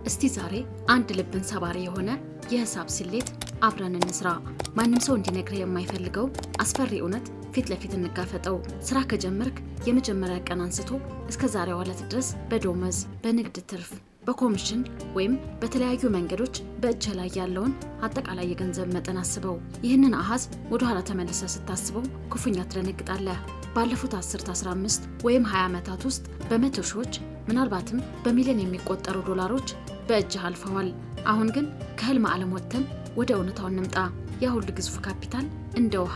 እስቲ ዛሬ አንድ ልብን ሰባሪ የሆነ የሂሳብ ስሌት አብረን እንስራ። ማንም ሰው እንዲነግርህ የማይፈልገው አስፈሪ እውነት ፊት ለፊት እንጋፈጠው። ስራ ከጀመርክ የመጀመሪያ ቀን አንስቶ እስከ ዛሬው ዕለት ድረስ በደሞዝ፣ በንግድ ትርፍ፣ በኮሚሽን ወይም በተለያዩ መንገዶች በእጅ ላይ ያለውን አጠቃላይ የገንዘብ መጠን አስበው። ይህንን አሃዝ ወደ ኋላ ተመልሰህ ስታስበው ክፉኛ ትደነግጣለህ። ባለፉት 10፣ 15 ወይም 20 ዓመታት ውስጥ በመቶ ሺዎች ምናልባትም በሚሊዮን የሚቆጠሩ ዶላሮች በእጅህ አልፈዋል። አሁን ግን ከህልም ዓለም ወጥተን ወደ እውነታው እንምጣ። ያ ሁሉ ግዙፍ ካፒታል እንደ ውሃ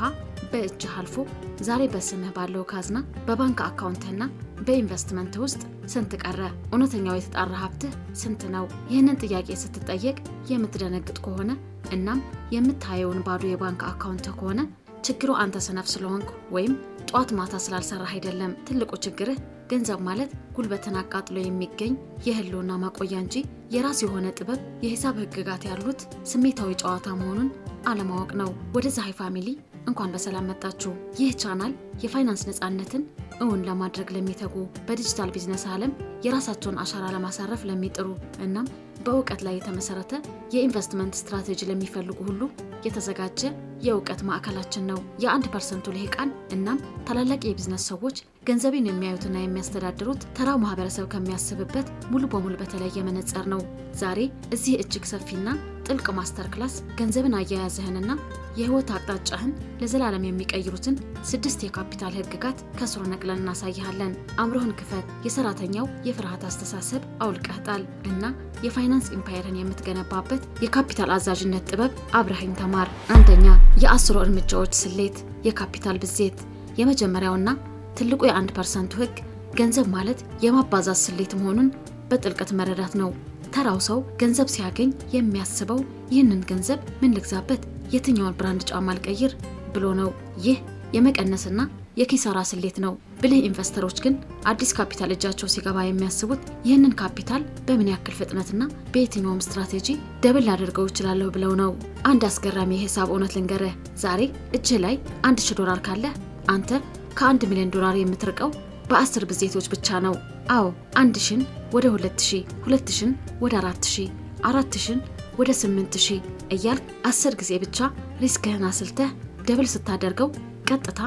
በእጅህ አልፎ ዛሬ በስምህ ባለው ካዝና፣ በባንክ አካውንትና በኢንቨስትመንት ውስጥ ስንት ቀረ? እውነተኛው የተጣራ ሀብትህ ስንት ነው? ይህንን ጥያቄ ስትጠየቅ የምትደነግጥ ከሆነ እናም የምታየውን ባዶ የባንክ አካውንት ከሆነ ችግሩ አንተ ሰነፍ ስለሆንክ ወይም ጧት ማታ ስላልሰራህ አይደለም። ትልቁ ችግርህ ገንዘብ ማለት ጉልበትን አቃጥሎ የሚገኝ የህልውና ማቆያ እንጂ የራስ የሆነ ጥበብ፣ የሂሳብ ህግጋት ያሉት ስሜታዊ ጨዋታ መሆኑን አለማወቅ ነው። ወደ ዛሃይ ፋሚሊ እንኳን በሰላም መጣችሁ። ይህ ቻናል የፋይናንስ ነፃነትን እውን ለማድረግ ለሚተጉ፣ በዲጂታል ቢዝነስ ዓለም የራሳቸውን አሻራ ለማሳረፍ ለሚጥሩ እናም በእውቀት ላይ የተመሰረተ የኢንቨስትመንት ስትራቴጂ ለሚፈልጉ ሁሉ የተዘጋጀ የእውቀት ማዕከላችን ነው። የ1% ልሂቃን እናም ታላላቅ የቢዝነስ ሰዎች ገንዘብን የሚያዩትና የሚያስተዳድሩት ተራው ማህበረሰብ ከሚያስብበት ሙሉ በሙሉ በተለየ መነጽር ነው። ዛሬ እዚህ እጅግ ሰፊና ጥልቅ ማስተር ክላስ ገንዘብን አያያዝህንና የህይወት አቅጣጫህን ለዘላለም የሚቀይሩትን 6 የካፒታል ህግጋት ከስሩ ነቅለን እናሳይሃለን። አእምሮህን ክፈት። የሰራተኛው የፍርሃት አስተሳሰብ አውልቀህ ጣል እና የፋይናንስ ኢምፓየርን የምትገነባበት የካፒታል አዛዥነት ጥበብ አብረኸኝ ተማር። አንደኛ፣ የ10 እርምጃዎች ስሌት የካፒታል ብዜት። የመጀመሪያውና ትልቁ የ1% ህግ ገንዘብ ማለት የማባዛት ስሌት መሆኑን በጥልቀት መረዳት ነው። ተራው ሰው ገንዘብ ሲያገኝ የሚያስበው ይህንን ገንዘብ ምን ልግዛበት፣ የትኛውን ብራንድ ጫማ ልቀይር ብሎ ነው። ይህ የመቀነስና የኪሳራ ስሌት ነው። ብልህ ኢንቨስተሮች ግን አዲስ ካፒታል እጃቸው ሲገባ የሚያስቡት ይህንን ካፒታል በምን ያክል ፍጥነትና በየትኛውም ስትራቴጂ ደብል አድርገው ይችላለሁ ብለው ነው። አንድ አስገራሚ የሂሳብ እውነት ልንገርህ። ዛሬ እጅህ ላይ $1000 ካለ አንተ ከ1 ሚሊዮን ዶላር የምትርቀው በ10 ብዜቶች ብቻ ነው። አዎ 1000ን ወደ 2000፣ 2000ን ወደ 4000፣ 4000ን ወደ 8000 እያልክ 10 ጊዜ ብቻ ሪስክህን አስልተህ ደብል ስታደርገው ቀጥታ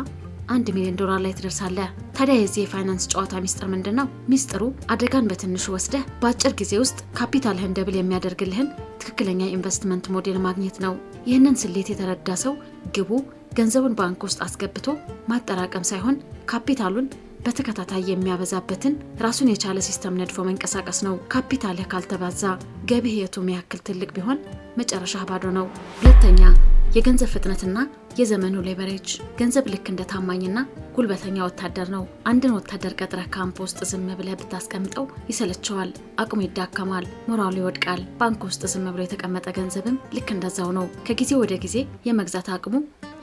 1 ሚሊዮን ዶላር ላይ ትደርሳለህ። ታዲያ የዚህ የፋይናንስ ጨዋታ ሚስጥር ምንድነው? ሚስጥሩ አደጋን በትንሹ ወስደህ በአጭር ጊዜ ውስጥ ካፒታልህን ደብል የሚያደርግልህን ትክክለኛ ኢንቨስትመንት ሞዴል ማግኘት ነው። ይህንን ስሌት የተረዳ ሰው ግቡ ገንዘቡን ባንክ ውስጥ አስገብቶ ማጠራቀም ሳይሆን ካፒታሉን በተከታታይ የሚያበዛበትን ራሱን የቻለ ሲስተም ነድፎ መንቀሳቀስ ነው። ካፒታልህ ካልተባዛ ገቢህ የቱም ያክል ትልቅ ቢሆን መጨረሻ ባዶ ነው። ሁለተኛ፣ የገንዘብ ፍጥነትና የዘመኑ ሌቨሬጅ። ገንዘብ ልክ እንደ ታማኝና ጉልበተኛ ወታደር ነው። አንድን ወታደር ቀጥረህ ካምፕ ውስጥ ዝም ብለህ ብታስቀምጠው ይሰለቸዋል፣ አቅሙ ይዳከማል፣ ሞራሉ ይወድቃል። ባንክ ውስጥ ዝም ብሎ የተቀመጠ ገንዘብም ልክ እንደዛው ነው። ከጊዜ ወደ ጊዜ የመግዛት አቅሙ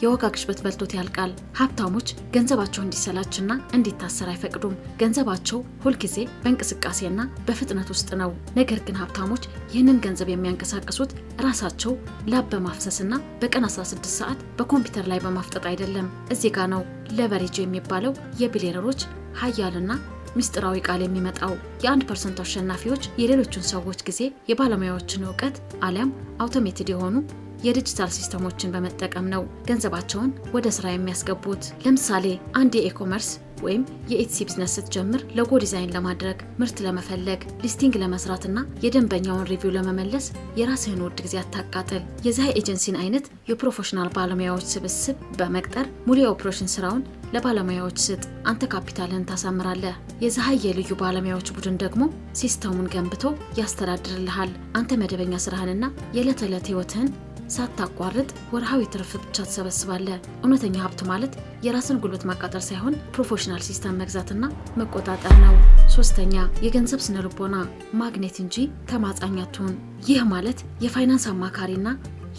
የዋጋ ግሽበት በልቶት ያልቃል። ሀብታሞች ገንዘባቸው እንዲሰላችና እንዲታሰር አይፈቅዱም። ገንዘባቸው ሁልጊዜ በእንቅስቃሴና በፍጥነት ውስጥ ነው። ነገር ግን ሀብታሞች ይህንን ገንዘብ የሚያንቀሳቅሱት ራሳቸው ላብ በማፍሰስና በቀን 16 ሰዓት በኮምፒውተር ላይ በማፍጠጥ አይደለም። እዚህ ጋር ነው ሌቨሬጅ የሚባለው የቢሊዮነሮች ሀያልና ሚስጥራዊ ቃል የሚመጣው። የ1% አሸናፊዎች የሌሎቹን ሰዎች ጊዜ፣ የባለሙያዎችን እውቀት አሊያም አውቶሜትድ የሆኑ የዲጂታል ሲስተሞችን በመጠቀም ነው ገንዘባቸውን ወደ ስራ የሚያስገቡት። ለምሳሌ አንድ የኢኮመርስ ወይም የኤትሲ ቢዝነስ ስትጀምር ሎጎ ዲዛይን ለማድረግ፣ ምርት ለመፈለግ፣ ሊስቲንግ ለመስራትና የደንበኛውን ሪቪው ለመመለስ የራስህን ውድ ጊዜ አታቃጥል። የዛሃይ ኤጀንሲን አይነት የፕሮፌሽናል ባለሙያዎች ስብስብ በመቅጠር ሙሉ የኦፕሬሽን ስራውን ለባለሙያዎች ስጥ። አንተ ካፒታልህን ታሳምራለህ። የዛሃይ የልዩ ባለሙያዎች ቡድን ደግሞ ሲስተሙን ገንብቶ ያስተዳድርልሃል። አንተ መደበኛ ስራህንና የዕለት ተዕለት ህይወትህን ሳታቋርጥ ወርሃዊ ትርፍ ብቻ ትሰበስባለህ። እውነተኛ ሀብት ማለት የራስን ጉልበት ማቃጠል ሳይሆን ፕሮፌሽናል ሲስተም መግዛትና መቆጣጠር ነው። ሶስተኛ፣ የገንዘብ ስነ ልቦና ማግኔት እንጂ ተማጻኝ አትሁን። ይህ ማለት የፋይናንስ አማካሪና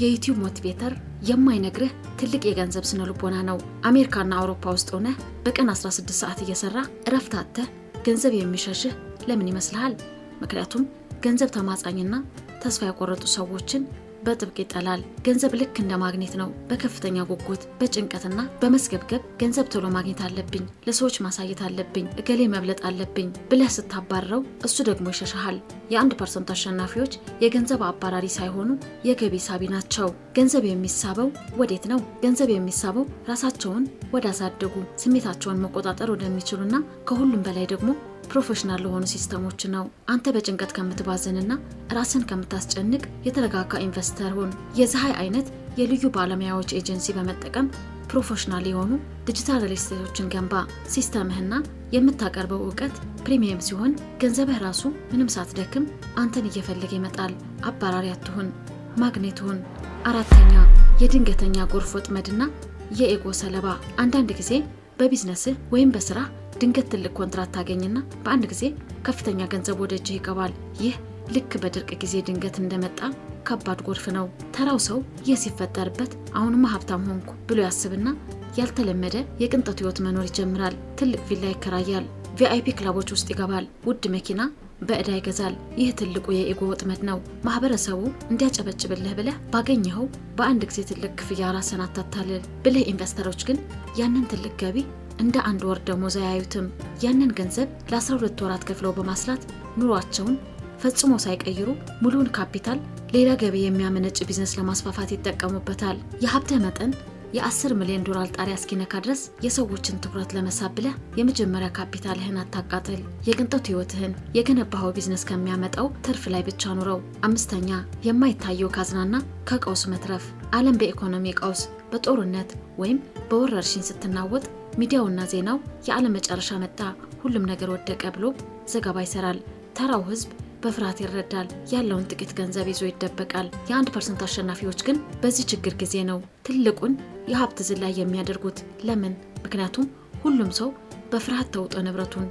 የዩቲዩብ ሞቲቬተር የማይነግርህ ትልቅ የገንዘብ ስነ ልቦና ነው። አሜሪካና አውሮፓ ውስጥ ሆነህ በቀን 16 ሰዓት እየሰራ እረፍት አጥተህ ገንዘብ የሚሸሽህ ለምን ይመስልሃል? ምክንያቱም ገንዘብ ተማጻኝና ተስፋ ያቆረጡ ሰዎችን በጥብቅ ይጠላል። ገንዘብ ልክ እንደ ማግኔት ነው። በከፍተኛ ጉጉት፣ በጭንቀትና በመስገብገብ ገንዘብ ቶሎ ማግኘት አለብኝ፣ ለሰዎች ማሳየት አለብኝ፣ እገሌ መብለጥ አለብኝ ብለህ ስታባረው እሱ ደግሞ ይሸሻሃል። የ1% አሸናፊዎች የገንዘብ አባራሪ ሳይሆኑ የገቢ ሳቢ ናቸው። ገንዘብ የሚሳበው ወዴት ነው? ገንዘብ የሚሳበው ራሳቸውን ወዳሳደጉ፣ ስሜታቸውን መቆጣጠር ወደሚችሉና ከሁሉም በላይ ደግሞ ፕሮፌሽናል ለሆኑ ሲስተሞች ነው። አንተ በጭንቀት ከምትባዝንና ራስን ከምታስጨንቅ የተረጋጋ ኢንቨስተር ሁን። የፀሐይ አይነት የልዩ ባለሙያዎች ኤጀንሲ በመጠቀም ፕሮፌሽናል የሆኑ ዲጂታል ሪል ስቴቶችን ገንባ። ሲስተምህና የምታቀርበው እውቀት ፕሪሚየም ሲሆን ገንዘብህ ራሱ ምንም ሳትደክም አንተን እየፈለገ ይመጣል። አባራሪ አትሁን፣ ማግኔት ሁን። 4ኛ የድንገተኛ ጎርፍ ወጥመድና የኤጎ ሰለባ። አንዳንድ ጊዜ በቢዝነስህ ወይም በስራ ድንገት ትልቅ ኮንትራት ታገኝና በአንድ ጊዜ ከፍተኛ ገንዘብ ወደ እጅህ ይገባል። ይህ ልክ በድርቅ ጊዜ ድንገት እንደመጣ ከባድ ጎርፍ ነው። ተራው ሰው ይህ ሲፈጠርበት አሁንማ ሀብታም ሆንኩ ብሎ ያስብና ያልተለመደ የቅንጦት ህይወት መኖር ይጀምራል። ትልቅ ቪላ ይከራያል፣ ቪአይፒ ክለቦች ውስጥ ይገባል፣ ውድ መኪና በዕዳ ይገዛል። ይህ ትልቁ የኤጎ ወጥመድ ነው። ማህበረሰቡ እንዲያጨበጭብልህ ብለህ ባገኘኸው በአንድ ጊዜ ትልቅ ክፍያ ራስን አታታልል። ብልህ ኢንቨስተሮች ግን ያንን ትልቅ ገቢ እንደ አንድ ወር ደሞዝ አያዩትም። ያንን ገንዘብ ለ12 ወራት ከፍለው በማስላት ኑሯቸውን ፈጽሞ ሳይቀይሩ ሙሉውን ካፒታል ሌላ ገቢ የሚያመነጭ ቢዝነስ ለማስፋፋት ይጠቀሙበታል። የሀብትህ መጠን የ10 ሚሊዮን ዶላር ጣሪያ እስኪነካ ድረስ የሰዎችን ትኩረት ለመሳብ ብለህ የመጀመሪያ ካፒታልህን አታቃጥል። የቅንጦት ህይወትህን የገነባኸው ቢዝነስ ከሚያመጣው ትርፍ ላይ ብቻ ኑረው። 5ኛ የማይታየው ካዝናና ከቀውስ መትረፍ። ዓለም በኢኮኖሚ ቀውስ፣ በጦርነት ወይም በወረርሽኝ ስትናወጥ ሚዲያውና ዜናው የዓለም መጨረሻ መጣ፣ ሁሉም ነገር ወደቀ ብሎ ዘገባ ይሰራል። ተራው ህዝብ በፍርሃት ይረዳል። ያለውን ጥቂት ገንዘብ ይዞ ይደበቃል። የ1% አሸናፊዎች ግን በዚህ ችግር ጊዜ ነው ትልቁን የሀብት ዝላይ የሚያደርጉት። ለምን? ምክንያቱም ሁሉም ሰው በፍርሃት ተውጦ ንብረቱን፣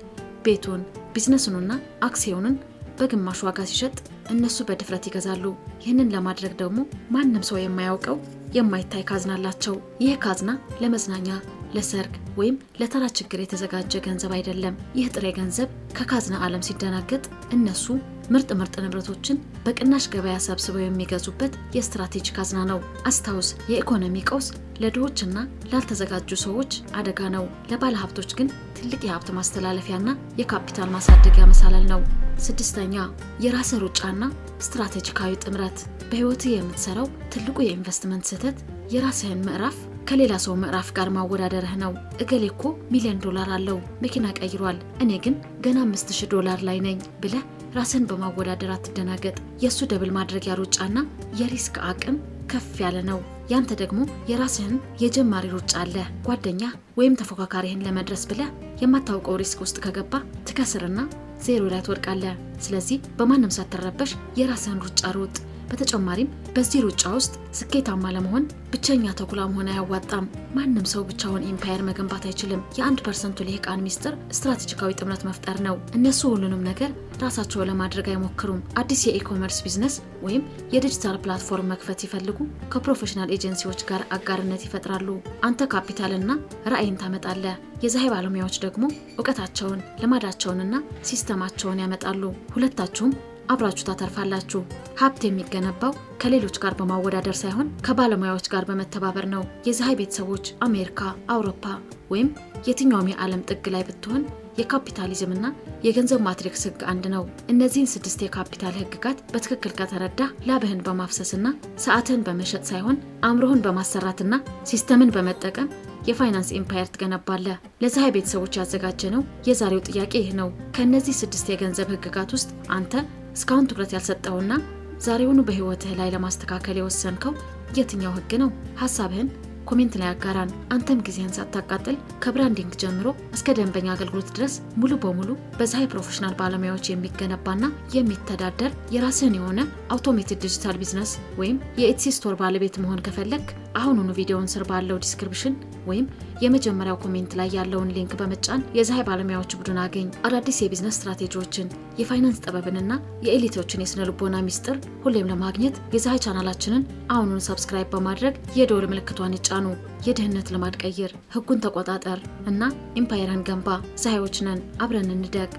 ቤቱን፣ ቢዝነሱንና አክሲዮኑን በግማሽ ዋጋ ሲሸጥ እነሱ በድፍረት ይገዛሉ። ይህንን ለማድረግ ደግሞ ማንም ሰው የማያውቀው የማይታይ ካዝና አላቸው። ይህ ካዝና ለመዝናኛ፣ ለሰርግ ወይም ለተራ ችግር የተዘጋጀ ገንዘብ አይደለም። ይህ ጥሬ ገንዘብ ከካዝና ዓለም ሲደናገጥ እነሱ ምርጥ ንብረቶችን በቅናሽ ገበያ ሰብስበው የሚገዙበት የስትራቴጂ ካዝና ነው። አስታውስ፣ የኢኮኖሚ ቀውስ ለድሆችና ላልተዘጋጁ ሰዎች አደጋ ነው። ለባለ ሀብቶች ግን ትልቅ የሀብት ማስተላለፊያና የካፒታል ማሳደጊያ መሳለል ነው። 6ኛ የራስ ሩጫና ስትራቴጂካዊ ጥምረት። በህይወትህ የምትሰራው ትልቁ የኢንቨስትመንት ስህተት የራስህን ምዕራፍ ከሌላ ሰው ምዕራፍ ጋር ማወዳደርህ ነው። እገሌ እኮ ሚሊዮን ዶላር አለው፣ መኪና ቀይሯል፣ እኔ ግን ገና 5000 ዶላር ላይ ነኝ ብለህ ራስን በማወዳደር አትደናገጥ። የእሱ ደብል ማድረጊያ ሩጫና የሪስክ አቅም ከፍ ያለ ነው። ያንተ ደግሞ የራስህን የጀማሪ ሩጫ አለ። ጓደኛ ወይም ተፎካካሪህን ለመድረስ ብለህ የማታውቀው ሪስክ ውስጥ ከገባ ትከስርና ዜሮ ላይ ትወድቃለህ። ስለዚህ በማንም ሳትረበሽ የራስህን ሩጫ ሩጥ። በተጨማሪም በዚህ ሩጫ ውስጥ ስኬታማ ለመሆን ብቸኛ ተኩላ መሆን አያዋጣም። ማንም ሰው ብቻውን ኢምፓየር መገንባት አይችልም። የ1% ልሂቃን ሚስጥር ስትራቴጂካዊ ጥምረት መፍጠር ነው። እነሱ ሁሉንም ነገር ራሳቸው ለማድረግ አይሞክሩም። አዲስ የኢኮመርስ ቢዝነስ ወይም የዲጂታል ፕላትፎርም መክፈት ሲፈልጉ ከፕሮፌሽናል ኤጀንሲዎች ጋር አጋርነት ይፈጥራሉ። አንተ ካፒታልና ራዕይን ታመጣለህ። የፀሐይ ባለሙያዎች ደግሞ እውቀታቸውን፣ ልማዳቸውንና ሲስተማቸውን ያመጣሉ። ሁለታችሁም አብራችሁ ታተርፋላችሁ። ሀብት የሚገነባው ከሌሎች ጋር በማወዳደር ሳይሆን ከባለሙያዎች ጋር በመተባበር ነው። የፀሐይ ቤተሰቦች አሜሪካ፣ አውሮፓ ወይም የትኛውም የዓለም ጥግ ላይ ብትሆን የካፒታሊዝምና የገንዘብ ማትሪክስ ህግ አንድ ነው። እነዚህን 6 የካፒታል ህግጋት በትክክል ከተረዳ ላብህን በማፍሰስና ሰዓትህን በመሸጥ ሳይሆን አእምሮህን በማሰራትና ሲስተምን በመጠቀም የፋይናንስ ኢምፓየር ትገነባለህ። ለፀሐይ ቤተሰቦች ያዘጋጀነው የዛሬው ጥያቄ ይህ ነው። ከእነዚህ 6 የገንዘብ ህግጋት ውስጥ አንተ እስካሁን ትኩረት ያልሰጠውና ዛሬውኑ በህይወትህ ላይ ለማስተካከል የወሰንከው የትኛው ህግ ነው? ሐሳብህን ኮሜንት ላይ አጋራን። አንተም ጊዜህን ሳታቃጥል ከብራንዲንግ ጀምሮ እስከ ደንበኛ አገልግሎት ድረስ ሙሉ በሙሉ በፀሐይ ፕሮፌሽናል ባለሙያዎች የሚገነባና የሚተዳደር የራስህን የሆነ አውቶሜትድ ዲጂታል ቢዝነስ ወይም የኤትሲ ስቶር ባለቤት መሆን ከፈለግ አሁኑኑ ቪዲዮውን ስር ባለው ዲስክሪፕሽን ወይም የመጀመሪያው ኮሜንት ላይ ያለውን ሊንክ በመጫን የፀሐይ ባለሙያዎች ቡድን አገኝ። አዳዲስ የቢዝነስ ስትራቴጂዎችን፣ የፋይናንስ ጥበብንና የኤሊቶችን የስነ ልቦና ሚስጥር ሁሌም ለማግኘት የፀሐይ ቻናላችንን አሁኑን ሰብስክራይብ በማድረግ የደወል ምልክቷን ይጫኑ። የድህነት ልማድ ቀይር፣ ህጉን ተቆጣጠር እና ኢምፓየርን ገንባ። ፀሐዮች ነን፣ አብረን እንደግ።